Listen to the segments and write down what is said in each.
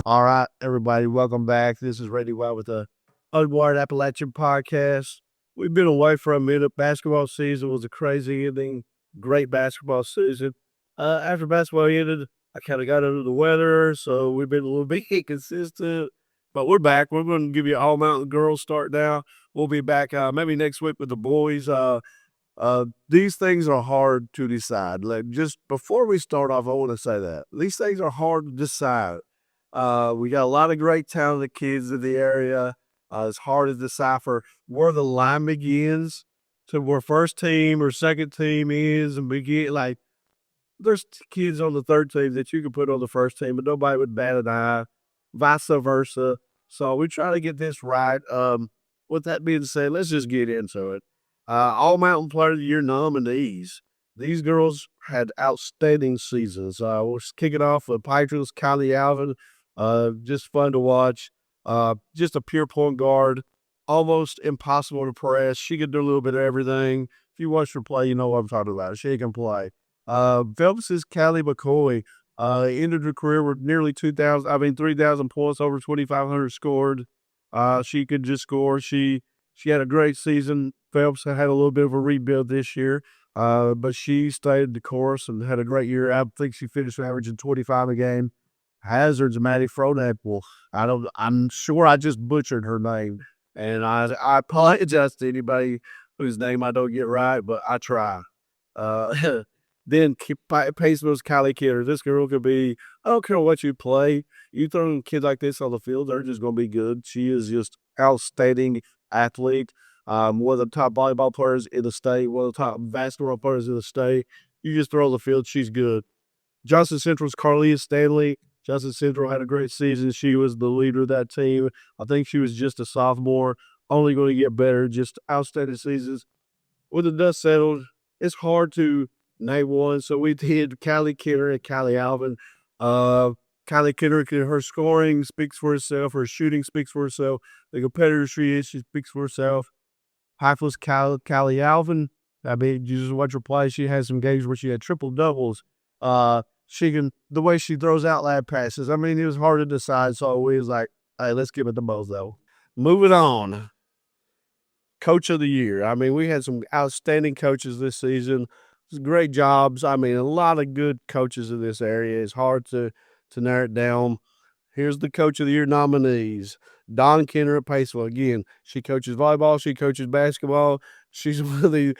All right, everybody, welcome back. This is Randy White with the Unwired Appalachia podcast. We've been away for a minute. Basketball season was a crazy ending. Great basketball season. After basketball ended, I kind of got under the weather, so we've been a little bit inconsistent. But we're back. We're going to give you All Mountain Girls start now. We'll be back maybe next week with the boys. These things are hard to decide. Like, just before we start off, I want to say that these things are hard to decide. We got a lot of great talented kids in the area. It's hard to decipher where the line begins to where first team or second team is and begin. Like, there's kids on the third team that you can put on the first team, but nobody would bat an eye, vice versa. So we try to get this right. With that being said, let's just get into it. All Mountain Player of the Year nominees. These girls had outstanding seasons. We'll kick it off with Patriots, Kylie Alvin. Just fun to watch. Just a pure point guard. Almost impossible to press. She could do a little bit of everything. If you watch her play, you know what I'm talking about. She can play. Phelps is Callie McCoy. Ended her career with nearly 3,000 points, over 2,500 scored. She could just score. She had a great season. Phelps had a little bit of a rebuild this year, but she stayed the course and had a great year. I think she finished averaging 25 a game. Hazard's Maddie Fronapple. I'm sure I just butchered her name, and I apologize to anybody whose name I don't get right, but I try. Uh, then Paceville's Kylie Kidder. This girl could be, I don't care what you play. You throw a kid like this on the field, they're just going to be good. She is just outstanding athlete. One of the top volleyball players in the state, one of the top basketball players in the state. You just throw the field, she's good. Johnson Central's Carlia Stanley. Johnson Central had a great season. She was the leader of that team. I think she was just a sophomore, only going to get better. Just outstanding seasons. When the dust settled, it's hard to name one. So we did Kylie Kidder and Kylie Alvin. Kylie Kidder, her scoring speaks for herself. Her shooting speaks for herself. The competitor she is, she speaks for herself. Hypheless Callie Alvin. I mean, you just watch her play. She had some games where she had triple doubles. She can, the way she throws out lab passes. I mean, it was hard to decide. So we was like, hey, let's give it to both though. Moving on. Coach of the Year. I mean, we had some outstanding coaches this season. Great jobs. I mean, a lot of good coaches in this area. It's hard to narrow it down. Here's the Coach of the Year nominees. Dawn Kenner at Paceville. Again, she coaches volleyball. She coaches basketball. She's a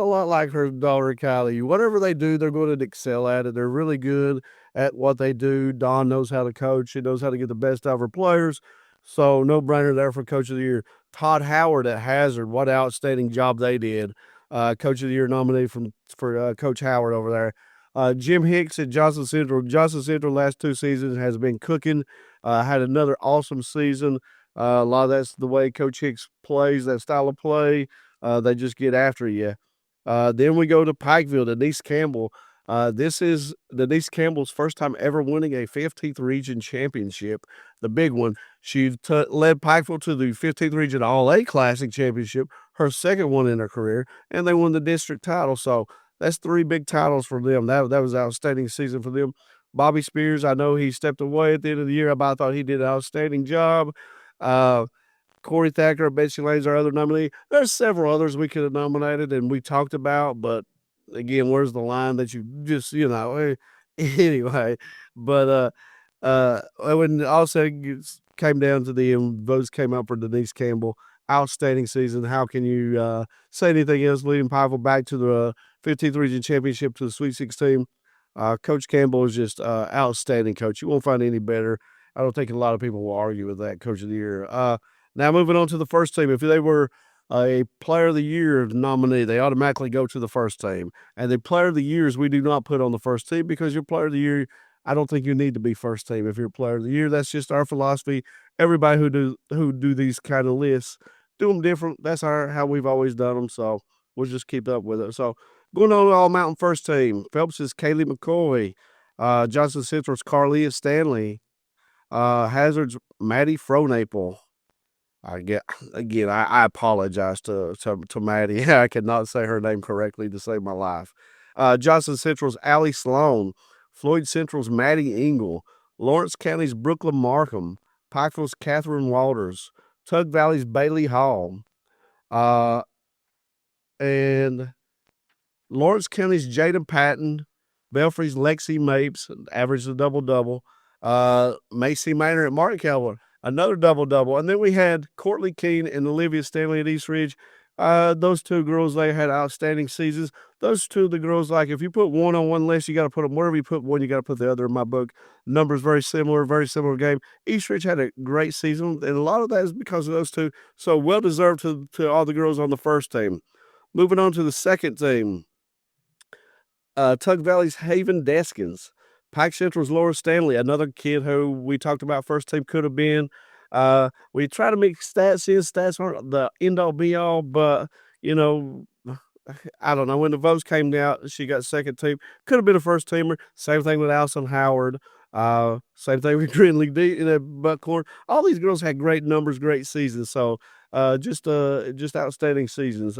lot like her daughter Kylie. Whatever they do, they're going to excel at it. They're really good at what they do. Dawn knows how to coach. She knows how to get the best out of her players. So no brainer there for Coach of the Year. Todd Howard at Hazard. What outstanding job they did. Coach of the Year nominee for Coach Howard over there. Jim Hicks at Johnson Central. Johnson Central last 2 seasons has been cooking. Had another awesome season. A lot of that's the way Coach Hicks plays, that style of play. They just get after you. Then we go to Pikeville, Denise Campbell. This is Denise Campbell's first time ever winning a 15th Region Championship, the big one. She led Pikeville to the 15th Region All-A Classic Championship, her second one in her career, and they won the district title. So that's 3 big titles for them. That was an outstanding season for them. Bobby Spears, I know he stepped away at the end of the year, but I thought he did an outstanding job. Corey Thacker, Betsy Lane's our other nominee. There's several others we could have nominated and we talked about, but again, where's the line that you just, anyway. But when all said came down to the end, votes came up for Denise Campbell. Outstanding season. How can you say anything else? Leading Pikeville back to the 15th Region Championship to the Sweet 16. Coach Campbell is just outstanding coach. You won't find any better. I don't think a lot of people will argue with that. Coach of the Year. Now moving on to the first team. If they were a Player of the Year nominee, they automatically go to the first team. And the Player of the Years we do not put on the first team because your Player of the Year, I don't think you need to be first team if you're Player of the Year. That's just our philosophy. Everybody who do these kind of lists do them different. That's how we've always done them. So we'll just keep up with it. So going on to All Mountain first team. Phelps is Kaylee McCoy. Johnson Central's Carlia Stanley. Hazard's Maddie Fronaple. I apologize to Maddie. I cannot say her name correctly to save my life. Johnson Central's Allie Sloan. Floyd Central's Maddie Engel. Lawrence County's Brooklyn Markham, Pikeville's Catherine Walters, Tug Valley's Bailey Hall, uh, and Lawrence County's Jaden Patton, Belfry's Lexi Mapes, averaged a double double. Macy Manor at Martin Calvert, another double double. And then we had Courtney Keene and Olivia Stanley at East Ridge. Those two girls, they had outstanding seasons. Those two, the girls, like if you put one on one list, you got to put them wherever you put one, you got to put the other in my book. Numbers very similar game. East Ridge had a great season, and a lot of that is because of those two. So well deserved to all the girls on the first team. Moving on to the second team. Tug Valley's Haven Deskins, Pike Central's Laura Stanley, another kid who we talked about first team could have been. We try to make stats in. Stats aren't the end all be all, but you know, I don't know. When the votes came out, she got second team. Could have been a first teamer. Same thing with Allison Howard. Same thing with Greenlee D in Buckhorn. All these girls had great numbers, great seasons. So just outstanding seasons.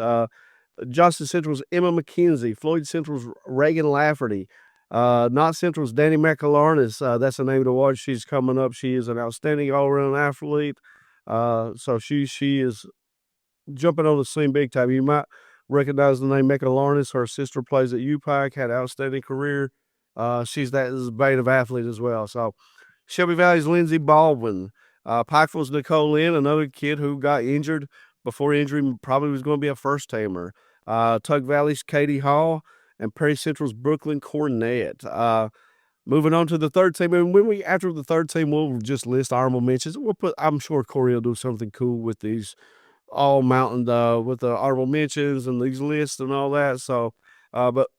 Johnson Central's Emma McKenzie, Floyd Central's Reagan Lafferty, Knott Central's Danny McAlarnis. That's the name to watch. She's coming up. She is an outstanding all-around athlete. So she is jumping on the scene big time. You might recognize the name McAlarnis. Her sister plays at UPike, had an outstanding career. She's that vein of athlete as well. So Shelby Valley's Lindsey Baldwin, Pikeville's Nicole Lynn, another kid who got injured before injury, probably was going to be a first tamer. Tug Valley's Katie Hall, and Perry Central's Brooklyn Cornett. Moving on to the third team, and after the third team, we'll just list honorable mentions. I'm sure Corey will do something cool with these all mountain with the honorable mentions and these lists and all that. So, but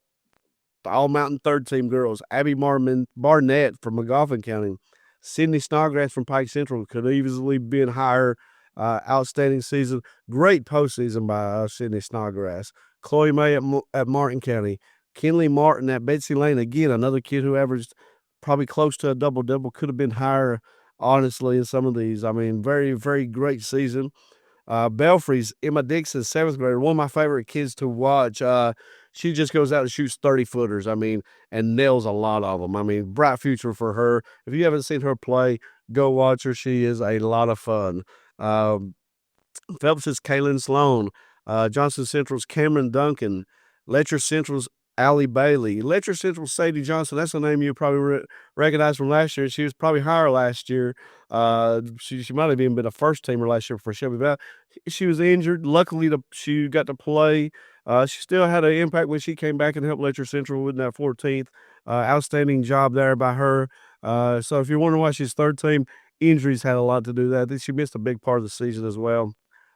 the all mountain third team girls, Abby Barnett from McGoffin County, Sydney Snodgrass from Pike Central could easily been higher. Outstanding season, great postseason by Sydney Snodgrass. Chloe May at Martin County, Kinley Martin at Betsy Lane, again another kid who averaged probably close to a double double, could have been higher. Honestly, in some of these, I mean, very very great season. Belfry's Emma Dixon, seventh grader, one of my favorite kids to watch. She just goes out and shoots 30-footers, I mean, and nails a lot of them. I mean, bright future for her. If you haven't seen her play, go watch her. She is a lot of fun. Phelps's Kaylin Sloan, Johnson Central's Cameron Duncan, Letcher Central's Allie Bailey, Letcher Central's Sadie Johnson. That's a name you probably recognize from last year. She was probably higher last year. She might have even been a first teamer last year for Shelby Valley. She was injured. Luckily, she got to play. She still had an impact when she came back and helped Letcher Central with that 14th. Outstanding job there by her. So if you're wondering why she's third team, injuries had a lot to do with that. She missed a big part of the season as well.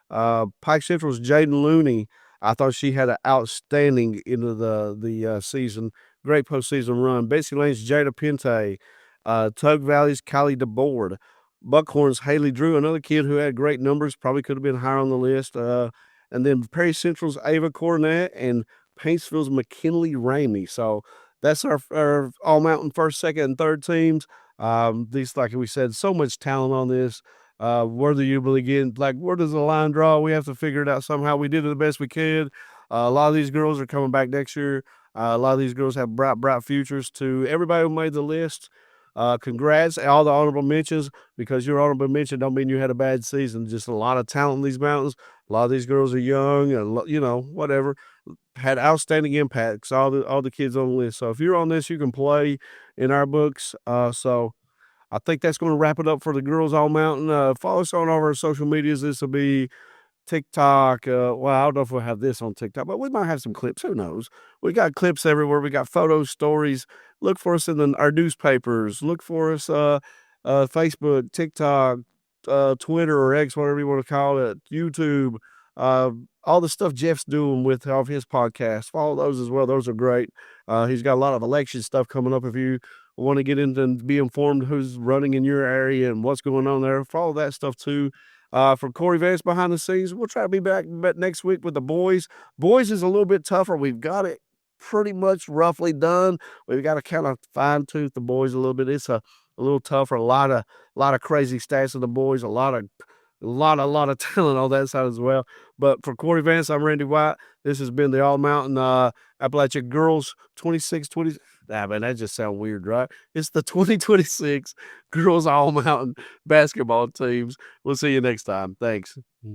Pike Central's Jaden Looney. I thought she had an outstanding end of the season. Great postseason run. Betsy Lane's Jada Pente. Tug Valley's Kylie DeBoard. Buckhorn's Haley Drew, another kid who had great numbers, probably could have been higher on the list. And then Perry Central's Ava Cornett and Paintsville's McKinley Ramey. So that's our all mountain first, second, and third teams. These, like we said, so much talent on this. Where do you really get, like, where does the line draw? We have to figure it out somehow. We did it the best we could. A lot of these girls are coming back next year. A lot of these girls have bright futures. To everybody who made the list, congrats, all the honorable mentions, because your honorable mention don't mean you had a bad season. Just a lot of talent in these mountains. A lot of these girls are young, and whatever. Had outstanding impacts. All the kids on the list. So if you're on this, you can play in our books. So I think that's going to wrap it up for the Girls All Mountain. Follow us on all our social medias. This will be TikTok. Well, I don't know if we'll have this on TikTok, but we might have some clips. Who knows? We got clips everywhere. We got photos, stories. Look for us in our newspapers. Look for us Facebook, TikTok, Twitter or X, whatever you want to call it, YouTube. All the stuff Jeff's doing with off his podcast. Follow those as well. Those are great. He's got a lot of election stuff coming up. If you want to get into and be informed who's running in your area and what's going on there, follow that stuff too. From Corey Vance behind the scenes, we'll try to be back next week with the boys. Boys is a little bit tougher. We've got it pretty much roughly done. We've got to kind of fine tooth the boys a little bit. It's a little tougher. A lot of crazy stats of the boys. A lot of lot of talent on that side as well. But for Corey Vance, I'm Randy White. This has been the All Mountain Appalachia Girls 26-20. Ah, man, that just sounds weird, right? It's the 2026 Girls All Mountain basketball teams. We'll see you next time. Thanks.